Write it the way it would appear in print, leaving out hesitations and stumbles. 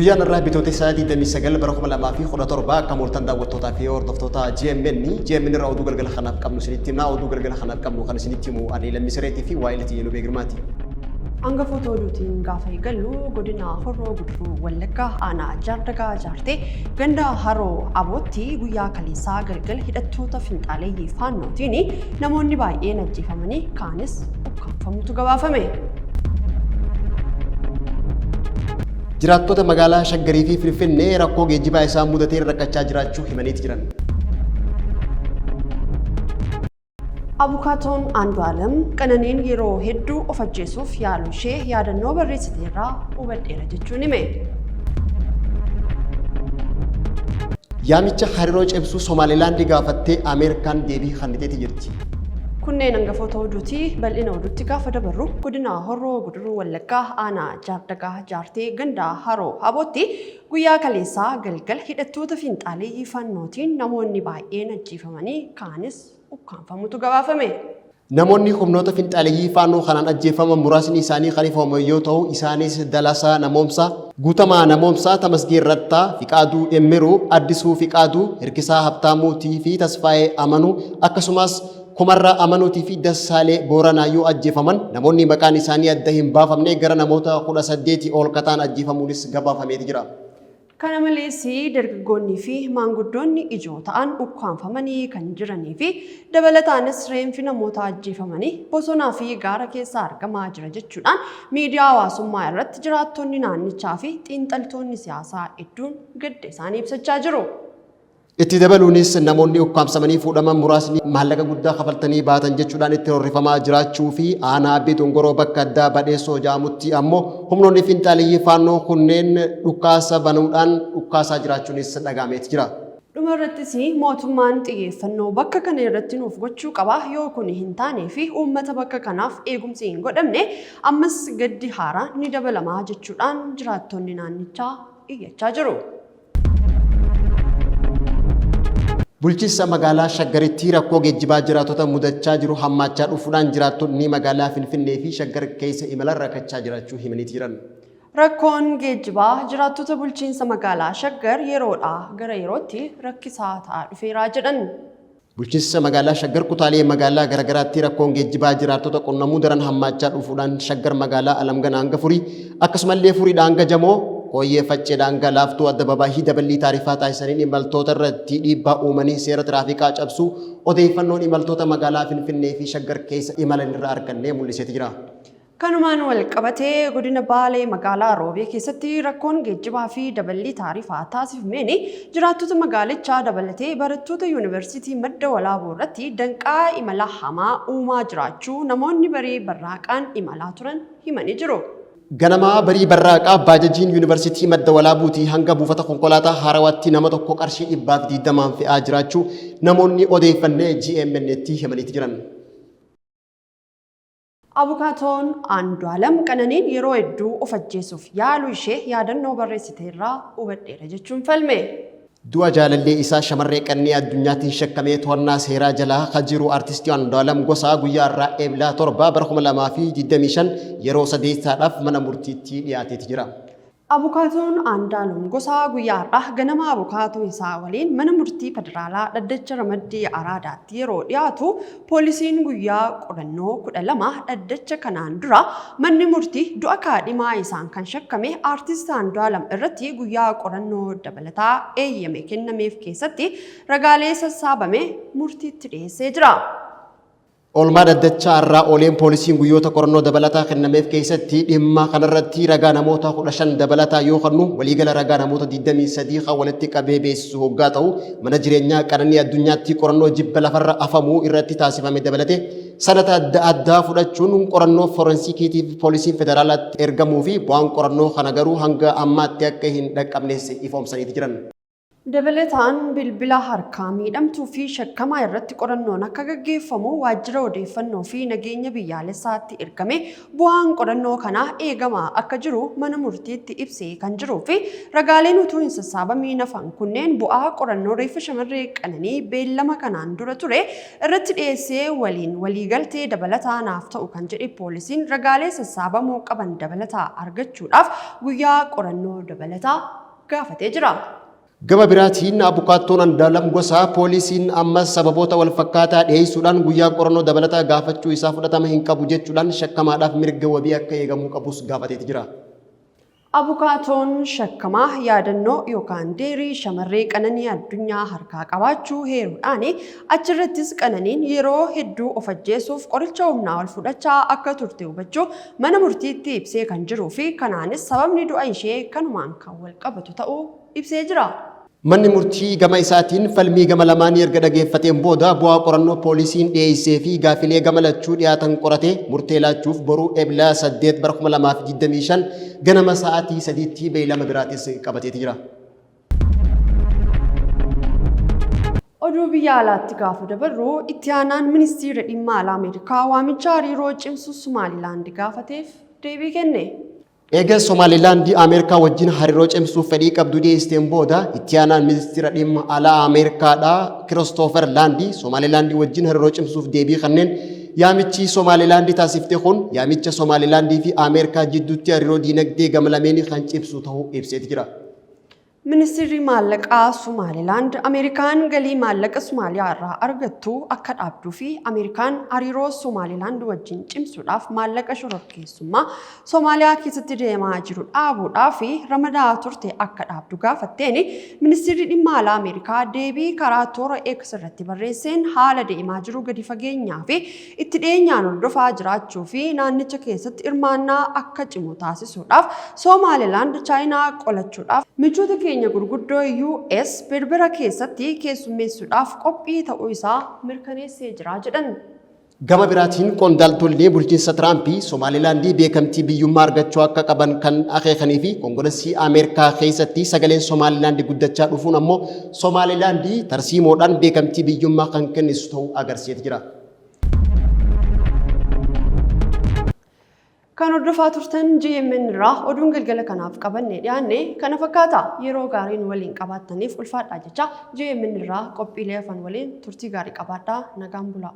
Guyyaan irraa bitoota isaatii dammisagal bara 2017 akka mooltan daawwattootaa fi hordoftoota GMN irraa oduu galgala kanaaf qabnu isinitti himna. Oduu galgala kanaaf qabnu kan isinitti himu ani Lammisareetii fi Waayilati Yeloo Beegirmaati. Hangafoota oduutiin gaafa eegallu godina Horroo Guduruu Wallaggaa aanaa Jaardagaa Jaartee ganda Haroo Abootti guyyaa kaleessaa galgala hidhattoota finxaaleeyyii faannootiin namoonni baay'een ajjeefamanii kaanis ukkaanfamutu gabaafame. Jiraattota magaalaa Shaggarii fi Finfinnee rakkoo geejjibaa isaan mudatee rakkachaa jiraachuu himaniiti jiran. Abukaatoon Andu'aalam Qananiin yeroo hedduu of ajjeesuuf yaaluu ishee yaadannoo barreessiteerraa hubadheera jechuun hime. Yaamicha hariiroo cimsuu Somaalilaandii gaafattee Ameerikaan deebii kenniteeti jirti. Kunneen hangafoota oduutii bal'ina oduutti gaafa dabarru godina Horroo Guduruu Wallaggaa aanaa Jaardagaa Jaartee ganda Haroo Abootti guyyaa kaleessaa galgala hidhattoota finxaaleeyyii faannootiin namoonni baay'een ajjeefamanii kaanis ukkaanfamutu gabaafame. Namoonni humnoota finxaaleeyyii faannoo kanaan ajjeefaman muraasni isaanii kan ifaman yoo ta'u isaanis Dalasaa Namoomsaa, Guutamaa Namoomsaa, Tamasgeen Rattaa, Fiqaaduu Emmeruu, Addisuu Fiqaaduu, Hirkisaa Habtaamuutii fi Tasfaayee Amanuu akkasumas Kumarraa Amanuutii fi Dassaalee Booranaa yoo ajjeefaman namoonni maqaan isaanii adda hin baafamne gara namoota 18 ol kataan ajjeefamuunis gabaafamee jira. Kana malees dargaggoonni fi maanguddoonni ijoo ta'an ukkaanfamanii kan jiranii fi dabalataanis reenfi namoota ajjeefamanii bosonaa fi gaara keessa argamaa jira jechuudhaan miidiyaa hawaasummaa irratti jiraattonni naannichaa fi xiinxaltoonni siyaasaa hedduun gadda isaanii ibsachaa jiru. Itti dabaluunis namoonni ukkaamsamanii fuudhaman muraasni maallaqa guddaa kafaltanii baatan jechuudhaan itti horrifamaa jiraachuu fi aanaa Abbee Dongoroo bakka addaa Badheessoo jedhamutti ammoo humnoonni finxaaleeyyii faannoo kunneen dhukaasa banuudhaan dhukaasaa jiraachuunis dhagahameeti jira. Dhuma irrattis mootummaan xiyyeeffannoo bakka kana irratti nuuf gochuu qaba yoo kun hin taanee fi uummata bakka kanaaf eegumsi hin godhamne ammas gaddi haaraa ni dabalamaa jechuudhaan jiraattonni naannichaa iyyachaa jiru. Bulchiinsa magaalaa Shaggaritti rakkoo geejjibaa jiraattota mudachaa jiru hammaachaa dhufuudhaan jiraattonni magaalaa Finfinnee fi Shaggar keessa imalarra rakkachaa jiraachuu himaniiti jiran. Rakkoon geejjibaa jiraattota bulchiinsa magaalaa Shaggar yeroodhaa gara yerootti rakkisaa ta'aa dhufeeraa jedhan. Bulchiinsa magaalaa Shaggar kutaalee magaalaa garagaraatti rakkoon geejjibaa jiraattota qunnamuu daran hammaachaa dhufuudhaan Shaggar magaalaa Alamgana hanga Furii akkasumallee Furiidhaa hanga Jamoo Koyye Facceedhaan hanga Laaftuu Addabaabaa dabalii taarifaa taasisaniin imaltoota irratti dhiibbaa uumanii seera tiraafikaa cabsuu odeeffannoon imaltoota magaalaa Finfinnee fi Shaggar keessa imalan irraa argannee mul'iseeti jira. Kanumaan wal qabatee godina Baalee magaalaa Roobee keessatti rakkoon geejjibaa fi dabalii taarifaa taasifameen jiraattota magaalichaa dabalatee barattoota yuunivarsiitii Madda Walaaboo irratti danqaa imala hamaa uumaa jiraachuu namoonni barii barraaqaan imalaa turan himanii jiru. Ganama barii barraaqaa baajajiin yuunivarsiitii Madda Walaabuutii hanga buufata konkolaataa Harawaatti nama tokko qarshii 220 fe'aa jiraachuu namoonni odeeffannee GMN'tti himaniiti jiran. Abukaatoon Andu'aalam Qananiin yeroo hedduu of ajjeesuuf yaaluu ishee yaadannoo barreessiteerraa hubadheera jechuun falme. Du'a jaalallee isaa shamarree qannee addunyaatiin shakkamee to'annaa seeraa jalaa kan jiru artistii Andu'aalam Gosaa guyyaa irraa eebilaa 7 bara 2025 yeroo 8dhaaf mana murtiitti dhiyaateeti jira. Abukaatoon Andu'aalam Gosaa guyyaa irraa ganama abukaatoo isaa waliin mana murtii federaalaa dhaddacha ramaddii Araadaatti yeroo dhiyaatu poolisiin guyyaa qorannoo 12 dhaddacha kanaan dura manni murtii du'a kaadhimaa isaan kan shakkame artist Andu'aalam irratti guyyaa qorannoo dabalataa eeyyame kennameef keessatti ragaalee sassaabame murtiitti dhiyeessee jira. Olmaa daddachaa irraa ooleen poolisiin guyyoota qorannoo dabalataa kennameef keessatti dhimma kanarratti ragaa namoota 15 dabalataa yoo kennu waliigala ragaa namoota 23 kan walitti qabee beeksisu hoggaa ta'u mana jireenyaa Qananii addunyaatti qorannoo jibba lafarra afamuu irratti taasifame dabalate sanata adda addaa fudhachuun qorannoo forensikiitiif poolisiin federaalaatti ergamuu fi bu'aan qorannoo kana garuu hanga ammaatti akka hin dhaqqabnees ifoomsaniiti jiran. Dabalataan bilbila harkaa miidhamtuu fi shakkamaa irratti qorannoon akka gaggeeffamu waajjira odeeffannoo fi nageenya biyyaalessaatti ergame bu'aan qorannoo kanaa eegamaa akka jiru mana murtiitti ibsee kan jiruu fi ragaaleen utuu hin sassaabamiin hafan kunneen bu'aa qorannoo reeffa shamarree Qananii beellama kanaan dura ture irratti dhiyeessee waliin waliigaltee dabalataa naaf ta'u kan jedhe poolisiin ragaalee sassaabamuu qaban dabalataa argachuudhaaf guyyaa qorannoo dabalataa gaafatee jira. Gama biraatiin abukaattoon Andaalam Gosaa poolisiin ammas sababoota wal fakkaataa dhiyeessuudhaan guyyaa qorannoo dabalataa gaafachuu isaa fudhatama hin qabu jechuudhaan shakkamaadhaaf mirga wabii akka eegamuu qabus gaafateeti jira. Abukaatoon shakkamaa yaadannoo yookaan deerii shamarree Qananii Addunyaa harkaa qabaachuu heeruudhaan achirrattis Qananiin yeroo hedduu of ajjeesuuf qoricha humnaa ol fudhachaa akka turte hubachuu mana murtiitti ibsee kan jiruu fi kanaanis sababni du'a ishee kanumaan kan wal qabatu ta'uu ibsee jira. Manni murtii gama isaatiin falmii gama lamaanii erga dhageeffateen booda bu'aa qorannoo poolisiin dhiyeessee fi gaafilee gama lachuu dhiyaatan qoratee murtee laachuuf boruu eebilaa 8/2025 ganama sa'aatii 3tti beellama biraatis qabateeti jira. Oduu biyya alaatti gaafa dabarru itti aanaan ministeera dhimma alaa Ameerikaa waamicha hariiroo cimsuu Somaalilaand gaafateef deebii kenne. Eega Somaalilaand Ameerikaa wajjin hariiroo cimsuuf fedhii qabdu dhiyeessteen booda itti aanaan ministeera dhimma alaa Ameerikaadhaa Kiristoofer Laandi Somaalilaand wajjin hariiroo cimsuuf deebii kanneen yaamichi Somaalilaand taasifte kun yaamicha Somaalilaand fi Ameerikaa jidduutti hariiroo diinagdee gama lameenii kan cimsu ta'uu ibseeti jira. Ministeerri maallaqaa Somaalilaand Ameerikaan galii maallaqa Somaaliyaa irraa argattu akka dhaabduu fi Ameerikaan hariiroo Somaalilaand wajjin cimsuudhaaf maallaqa shororkeessummaa Somaaliyaa keessatti deemaa jiru dhaabuudhaaf fi ramadaa turte akka dhaabdu gaafatteen ministeerri dhimma alaa Ameerikaa deebii karaa toora X irratti barreesseen haala deemaa jiru gadi fageenyaa fi itti dhiyeenyaan hordofaa jiraachuu fi naannicha keessatti hirmaannaa akka cimu taasisuudhaaf Somaalilaand Chaayinaa qolachuudhaaf michoota keenya gurguddoo US berbera keessatti keessummeessuudhaaf qophii ta'uu isaa mirkaneessee jira jedhan. Gama biraatiin qondaaltonni bulchiinsa Tiraampii Somaalilaandii beekamtii biyyummaa argachuu akka qaban kan akeekanii fi Koongireesii Ameerikaa keessatti sagaleen Somaalilaandii guddachaa dhufuun ammoo Somaalilaandii tarsiimoodhaan beekamtii biyyummaa kan kennisu ta'uu agarsiisaa jira. Kan hordofaa turtan GMN irraa oduun galgala kanaaf qabanne dhiyaanne kana fakkaata yeroo gaariin waliin qabaattaniif ulfaadhaa jecha GMN irraa qophiilee afaan waliin turtii gaarii qabaadhaa nagaan bulaa.